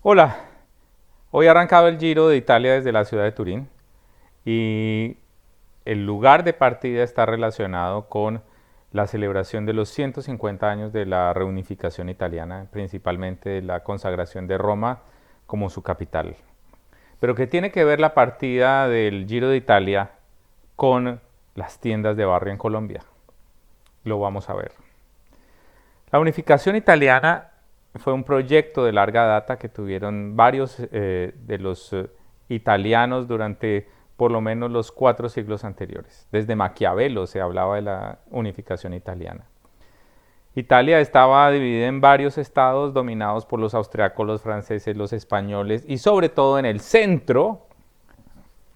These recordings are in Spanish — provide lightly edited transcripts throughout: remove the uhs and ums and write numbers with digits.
Hola, hoy ha arrancado el Giro de Italia desde la ciudad de Turín y el lugar de partida está relacionado con la celebración de los 150 años de la reunificación italiana, principalmente de la consagración de Roma como su capital. Pero ¿qué tiene que ver la partida del Giro de Italia con las tiendas de barrio en Colombia? Lo vamos a ver. La unificación italiana fue un proyecto de larga data que tuvieron varios de los italianos durante por lo menos los 4 siglos anteriores. Desde Maquiavelo se hablaba de la unificación italiana. Italia estaba dividida en varios estados dominados por los austriacos, los franceses, los españoles y sobre todo en el centro,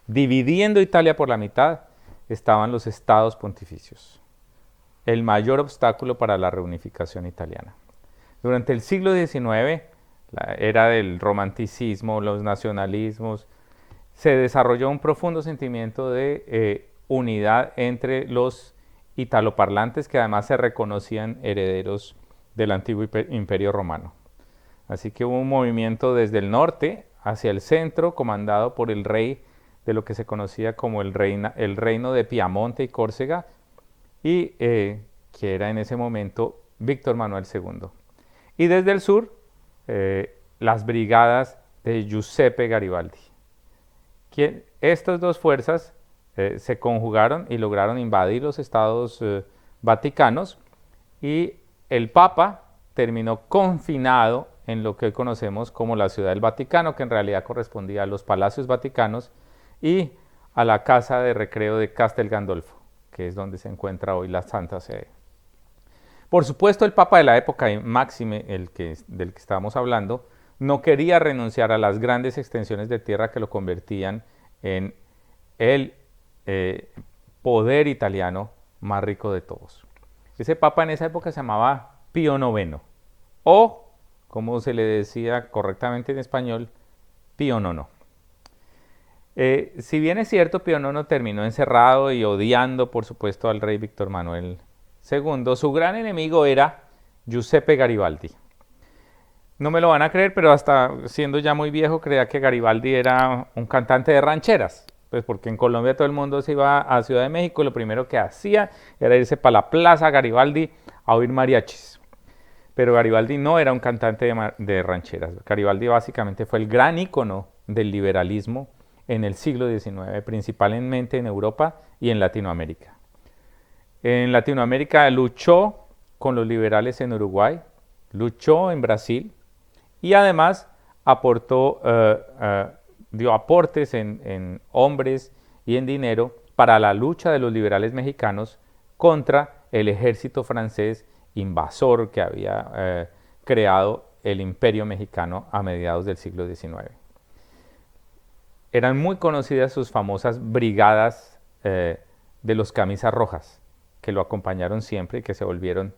dividiendo Italia por la mitad, estaban los estados pontificios, el mayor obstáculo para la reunificación italiana. Durante el siglo XIX, la era del romanticismo, los nacionalismos, se desarrolló un profundo sentimiento de unidad entre los italoparlantes que además se reconocían herederos del antiguo imperio romano. Así que hubo un movimiento desde el norte hacia el centro comandado por el rey de lo que se conocía como el reino de Piamonte y Córcega y que era en ese momento Víctor Manuel II. Y desde el sur, las brigadas de Giuseppe Garibaldi. Estas dos fuerzas se conjugaron y lograron invadir los estados vaticanos y el Papa terminó confinado en lo que hoy conocemos como la Ciudad del Vaticano, que en realidad correspondía a los palacios vaticanos y a la casa de recreo de Castel Gandolfo, que es donde se encuentra hoy la Santa Sede. Por supuesto, el Papa de la época, Máxime, del que estábamos hablando, no quería renunciar a las grandes extensiones de tierra que lo convertían en el poder italiano más rico de todos. Ese papa en esa época se llamaba Pío IX, o, como se le decía correctamente en español, Pío IX. Si bien es cierto, Pío IX terminó encerrado y odiando, por supuesto, al rey Víctor Manuel II, su gran enemigo era Giuseppe Garibaldi. No me lo van a creer, pero hasta siendo ya muy viejo creía que Garibaldi era un cantante de rancheras. Pues porque en Colombia todo el mundo se iba a Ciudad de México y lo primero que hacía era irse para la plaza Garibaldi a oír mariachis. Pero Garibaldi no era un cantante de rancheras. Garibaldi básicamente fue el gran ícono del liberalismo en el siglo XIX, principalmente en Europa y en Latinoamérica. En Latinoamérica luchó con los liberales en Uruguay, luchó en Brasil, y además dio aportes en hombres y en dinero para la lucha de los liberales mexicanos contra el ejército francés invasor que había creado el imperio mexicano a mediados del siglo XIX. Eran muy conocidas sus famosas brigadas de los camisas rojas, que lo acompañaron siempre y que se volvieron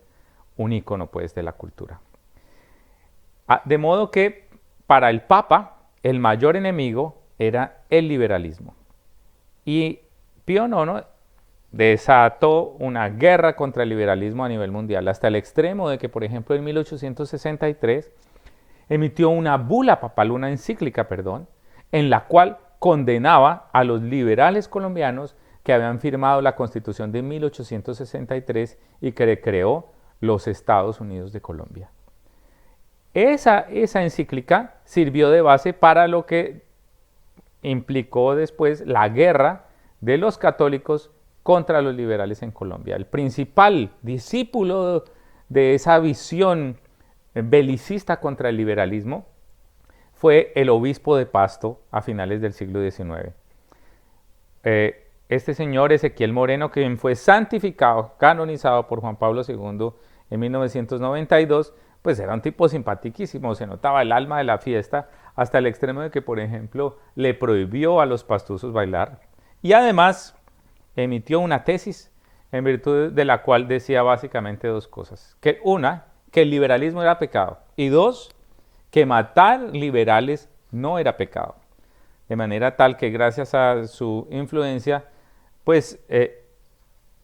un ícono pues, de la cultura. De modo que para el Papa el mayor enemigo era el liberalismo. Y Pío IX desató una guerra contra el liberalismo a nivel mundial, hasta el extremo de que, por ejemplo, en 1863 emitió una bula papal, una encíclica, en la cual condenaba a los liberales colombianos que habían firmado la Constitución de 1863 y que creó los Estados Unidos de Colombia. Esa encíclica sirvió de base para lo que implicó después la guerra de los católicos contra los liberales en Colombia. El principal discípulo de esa visión belicista contra el liberalismo fue el obispo de Pasto a finales del siglo XIX. Este señor Ezequiel Moreno, quien fue santificado, canonizado por Juan Pablo II en 1992, pues era un tipo simpaticísimo, se notaba el alma de la fiesta, hasta el extremo de que, por ejemplo, le prohibió a los pastusos bailar. Y además emitió una tesis en virtud de la cual decía básicamente dos cosas. Una, que el liberalismo era pecado. Y dos, que matar liberales no era pecado. De manera tal que gracias a su influencia, pues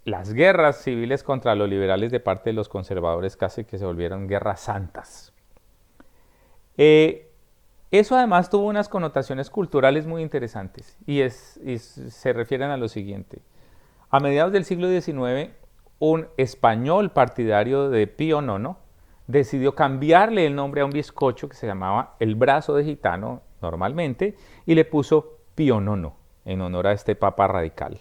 las guerras civiles contra los liberales de parte de los conservadores casi que se volvieron guerras santas. Eso además tuvo unas connotaciones culturales muy interesantes y se refieren a lo siguiente. A mediados del siglo XIX, un español partidario de Pío IX decidió cambiarle el nombre a un bizcocho que se llamaba el brazo de gitano normalmente y le puso Pío IX en honor a este papa radical.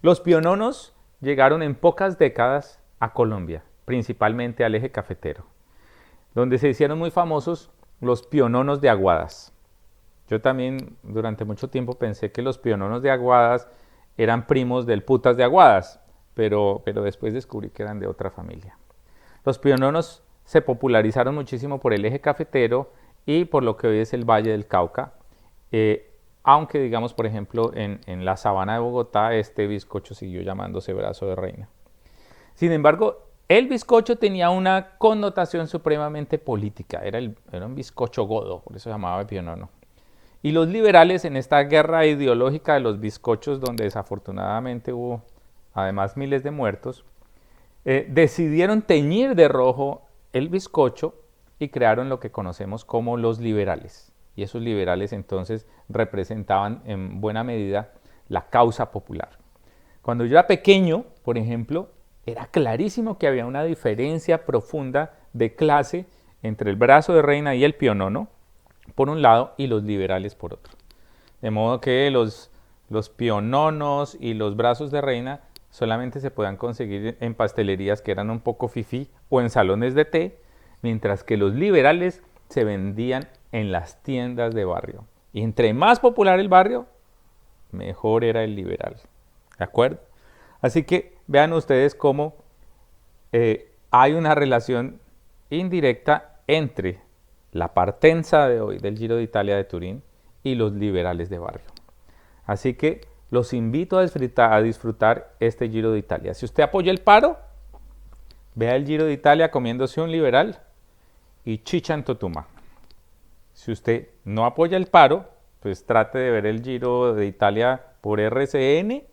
Los piononos llegaron en pocas décadas a Colombia, principalmente al eje cafetero, donde se hicieron muy famosos los piononos de Aguadas. Yo también durante mucho tiempo pensé que los piononos de Aguadas eran primos del putas de Aguadas, pero después descubrí que eran de otra familia. Los piononos se popularizaron muchísimo por el eje cafetero y por lo que hoy es el Valle del Cauca, aunque digamos por ejemplo en la sabana de Bogotá este bizcocho siguió llamándose brazo de reina. Sin embargo, el bizcocho tenía una connotación supremamente política, era un bizcocho godo, por eso se llamaba pionono. Y los liberales en esta guerra ideológica de los bizcochos, donde desafortunadamente hubo además miles de muertos, decidieron teñir de rojo el bizcocho y crearon lo que conocemos como los liberales. Y esos liberales entonces representaban en buena medida la causa popular. Cuando yo era pequeño, por ejemplo, era clarísimo que había una diferencia profunda de clase entre el brazo de reina y el pionono, por un lado, y los liberales por otro. De modo que los piononos y los brazos de reina solamente se podían conseguir en pastelerías que eran un poco fifí o en salones de té, mientras que los liberales se vendían en las tiendas de barrio. Y entre más popular el barrio, mejor era el liberal. ¿De acuerdo? Así que vean ustedes cómo hay una relación indirecta entre la partenza de hoy del Giro de Italia de Turín y los liberales de barrio. Así que los invito a disfrutar este Giro de Italia. Si usted apoya el paro, vea el Giro de Italia comiéndose un liberal y chicha en Totuma. Si usted no apoya el paro, pues trate de ver el Giro de Italia por RCN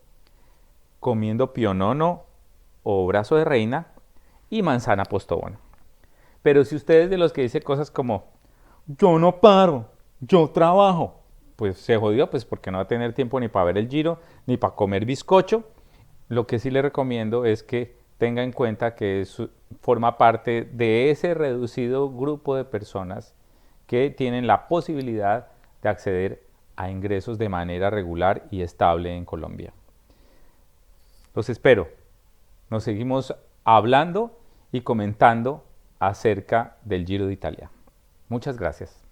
comiendo pionono o brazo de reina y manzana postobón. Pero si usted es de los que dice cosas como yo no paro, yo trabajo, pues se jodió, pues porque no va a tener tiempo ni para ver el Giro, ni para comer bizcocho. Lo que sí le recomiendo es que tenga en cuenta que forma parte de ese reducido grupo de personas que tienen la posibilidad de acceder a ingresos de manera regular y estable en Colombia. Los espero. Nos seguimos hablando y comentando acerca del Giro de Italia. Muchas gracias.